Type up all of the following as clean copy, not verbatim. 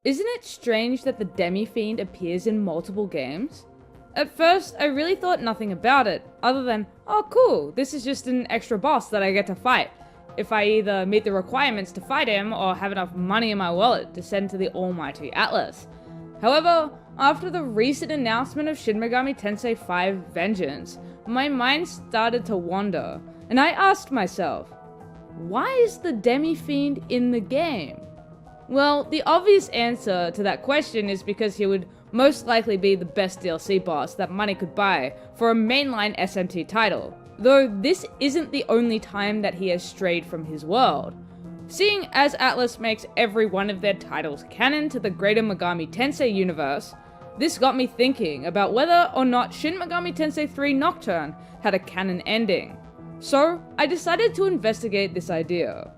Isn't it strange that the demi-fiend appears in multiple games? At first, I really thought nothing about it, other than, oh cool, this is just an extra boss that I get to fight, if I either meet the requirements to fight him or have enough money in my wallet to send to the almighty Atlas. However, after the recent announcement of Shin Megami Tensei V Vengeance, my mind started to wander, and I asked myself, why is the demi-fiend in the game? Well, the obvious answer to that question is because he would most likely be the best DLC boss that money could buy for a mainline SMT title, though this isn't the only time that he has strayed from his world. Seeing as Atlas makes every one of their titles canon to the greater Megami Tensei universe, this got me thinking about whether or not Shin Megami Tensei III Nocturne had a canon ending. So, I decided to investigate this idea.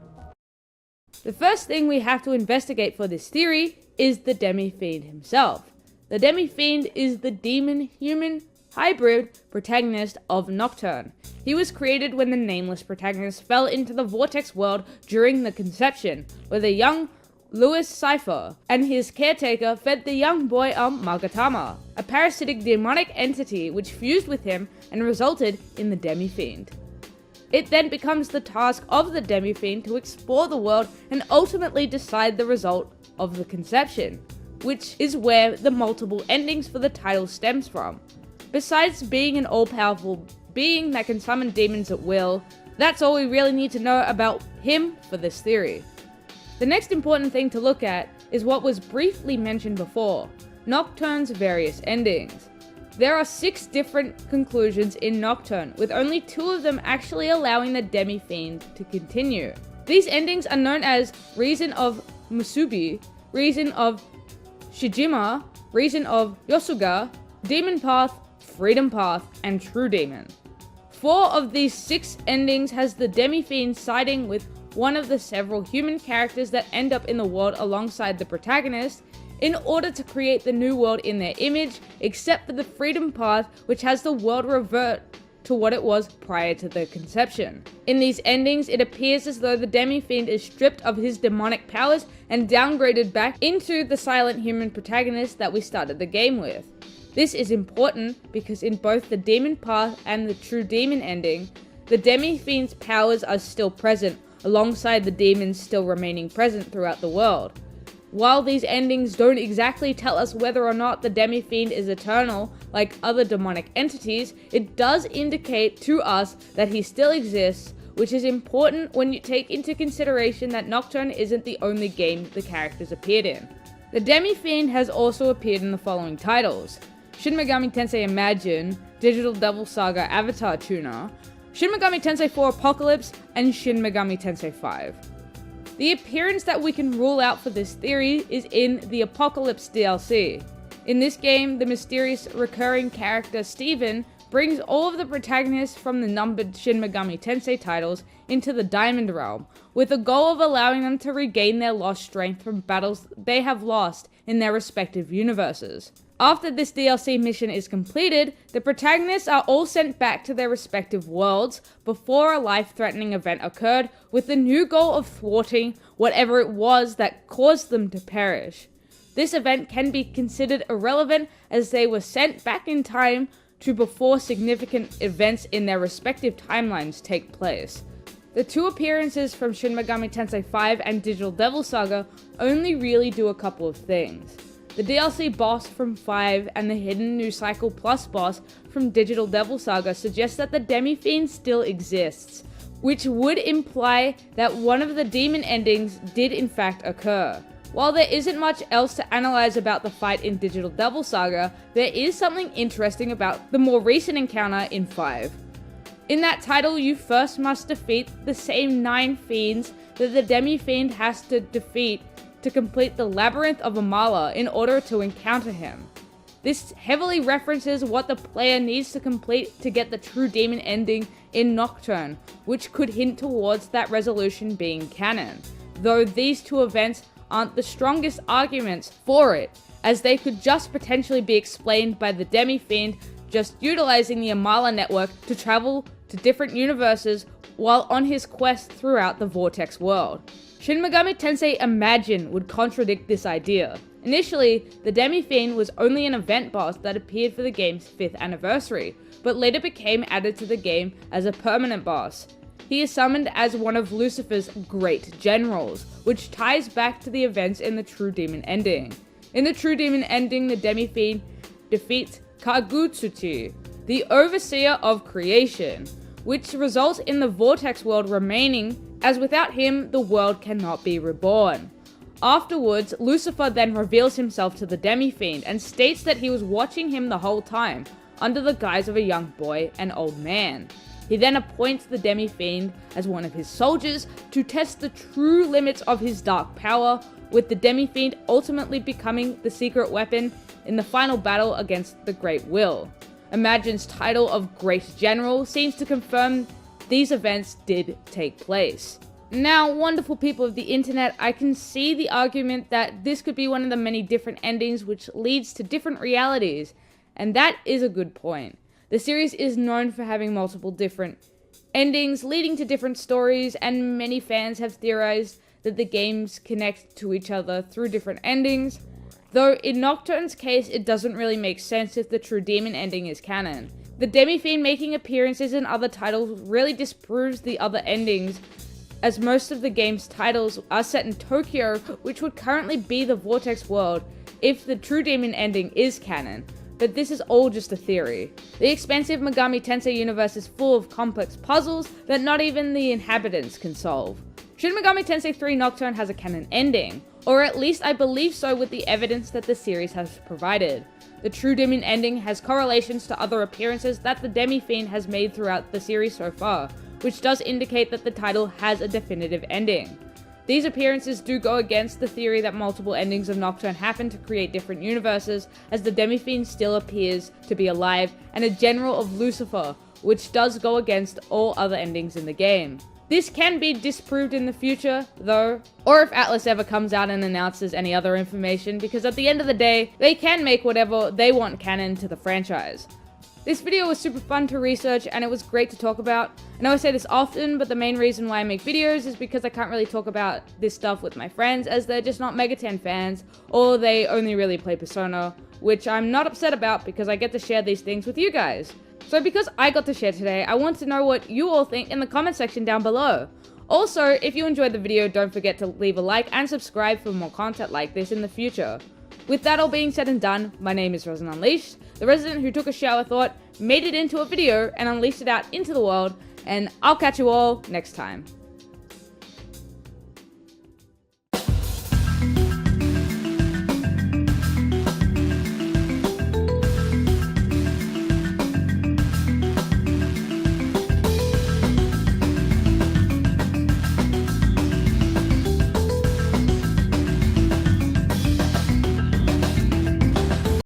The first thing we have to investigate for this theory is the demi-fiend himself. The demi-fiend is the demon-human hybrid protagonist of Nocturne. He was created when the nameless protagonist fell into the Vortex world during the conception, where the young Louis Cypher and his caretaker fed the young boy Magatama, a parasitic demonic entity which fused with him and resulted in the demi-fiend. It then becomes the task of the demi-fiend to explore the world and ultimately decide the result of the conception, which is where the multiple endings for the title stems from. Besides being an all-powerful being that can summon demons at will, that's all we really need to know about him for this theory. The next important thing to look at is what was briefly mentioned before, Nocturne's various endings. There are 6 different conclusions in Nocturne, with only 2 of them actually allowing the demi-fiend to continue. These endings are known as Reason of Musubi, Reason of Shijima, Reason of Yosuga, Demon Path, Freedom Path, and True Demon. 4 of these 6 endings has the demi-fiend siding with one of the several human characters that end up in the world alongside the protagonist, in order to create the new world in their image, except for the Freedom Path, which has the world revert to what it was prior to the conception. In these endings, it appears as though the demi-fiend is stripped of his demonic powers and downgraded back into the silent human protagonist that we started the game with. This is important because in both the Demon Path and the True Demon ending, the demi-fiend's powers are still present, alongside the demons still remaining present throughout the world. While these endings don't exactly tell us whether or not the demi-fiend is eternal, like other demonic entities, it does indicate to us that he still exists, which is important when you take into consideration that Nocturne isn't the only game the characters appeared in. The demi-fiend has also appeared in the following titles: Shin Megami Tensei Imagine, Digital Devil Saga Avatar Tuner, Shin Megami Tensei IV Apocalypse, and Shin Megami Tensei V. The appearance that we can rule out for this theory is in the Apocalypse DLC. In this game, the mysterious recurring character Steven brings all of the protagonists from the numbered Shin Megami Tensei titles into the Diamond Realm, with the goal of allowing them to regain their lost strength from battles they have lost in their respective universes. After this DLC mission is completed, the protagonists are all sent back to their respective worlds before a life-threatening event occurred, with the new goal of thwarting whatever it was that caused them to perish. This event can be considered irrelevant as they were sent back in time to before significant events in their respective timelines take place. The 2 appearances from Shin Megami Tensei V and Digital Devil Saga only really do a couple of things. The DLC boss from 5 and the hidden New Cycle Plus boss from Digital Devil Saga suggest that the demi-fiend still exists, which would imply that one of the demon endings did in fact occur. While there isn't much else to analyze about the fight in Digital Devil Saga, there is something interesting about the more recent encounter in 5. In that title, you first must defeat the same 9 fiends that the demi-fiend has to defeat to complete the Labyrinth of Amala in order to encounter him. This heavily references what the player needs to complete to get the True Demon ending in Nocturne, which could hint towards that resolution being canon, though these 2 events aren't the strongest arguments for it, as they could just potentially be explained by the demi-fiend just utilizing the Amala network to travel to different universes while on his quest throughout the Vortex world. Shin Megami Tensei Imagine would contradict this idea. Initially, the demi-fiend was only an event boss that appeared for the game's 5th anniversary, but later became added to the game as a permanent boss. He is summoned as one of Lucifer's great generals, which ties back to the events in the True Demon ending. In the True Demon ending, the demi-fiend defeats Kagutsuchi, the overseer of creation, which results in the Vortex world remaining, as without him, the world cannot be reborn. Afterwards, Lucifer then reveals himself to the demi-fiend and states that he was watching him the whole time, under the guise of a young boy and old man. He then appoints the demi-fiend as one of his soldiers to test the true limits of his dark power, with the demi-fiend ultimately becoming the secret weapon in the final battle against the Great Will. Imagine's title of Great General seems to confirm these events did take place. Now, wonderful people of the internet, I can see the argument that this could be one of the many different endings which leads to different realities, and that is a good point. The series is known for having multiple different endings leading to different stories, and many fans have theorized that the games connect to each other through different endings, though in Nocturne's case it doesn't really make sense if the True Demon ending is canon. The demi-fiend making appearances in other titles really disproves the other endings, as most of the game's titles are set in Tokyo, which would currently be the Vortex world if the True Demon ending is canon. But this is all just a theory. The expansive Megami Tensei universe is full of complex puzzles that not even the inhabitants can solve. Shin Megami Tensei III Nocturne has a canon ending, or at least I believe so with the evidence that the series has provided. The True Demon ending has correlations to other appearances that the demi-fiend has made throughout the series so far, which does indicate that the title has a definitive ending. These appearances do go against the theory that multiple endings of Nocturne happen to create different universes, as the demi-fiend still appears to be alive and a general of Lucifer, which does go against all other endings in the game. This can be disproved in the future, though, or if Atlas ever comes out and announces any other information, because at the end of the day, they can make whatever they want canon to the franchise. This video was super fun to research and it was great to talk about. I know I say this often, but the main reason why I make videos is because I can't really talk about this stuff with my friends, as they're just not Mega 10 fans, or they only really play Persona, which I'm not upset about because I get to share these things with you guys. So because I got to share today, I want to know what you all think in the comment section down below. Also, if you enjoyed the video, don't forget to leave a like and subscribe for more content like this in the future. With that all being said and done, my name is Resin Unleashed, the resident who took a shower thought, made it into a video, and unleashed it out into the world, and I'll catch you all next time.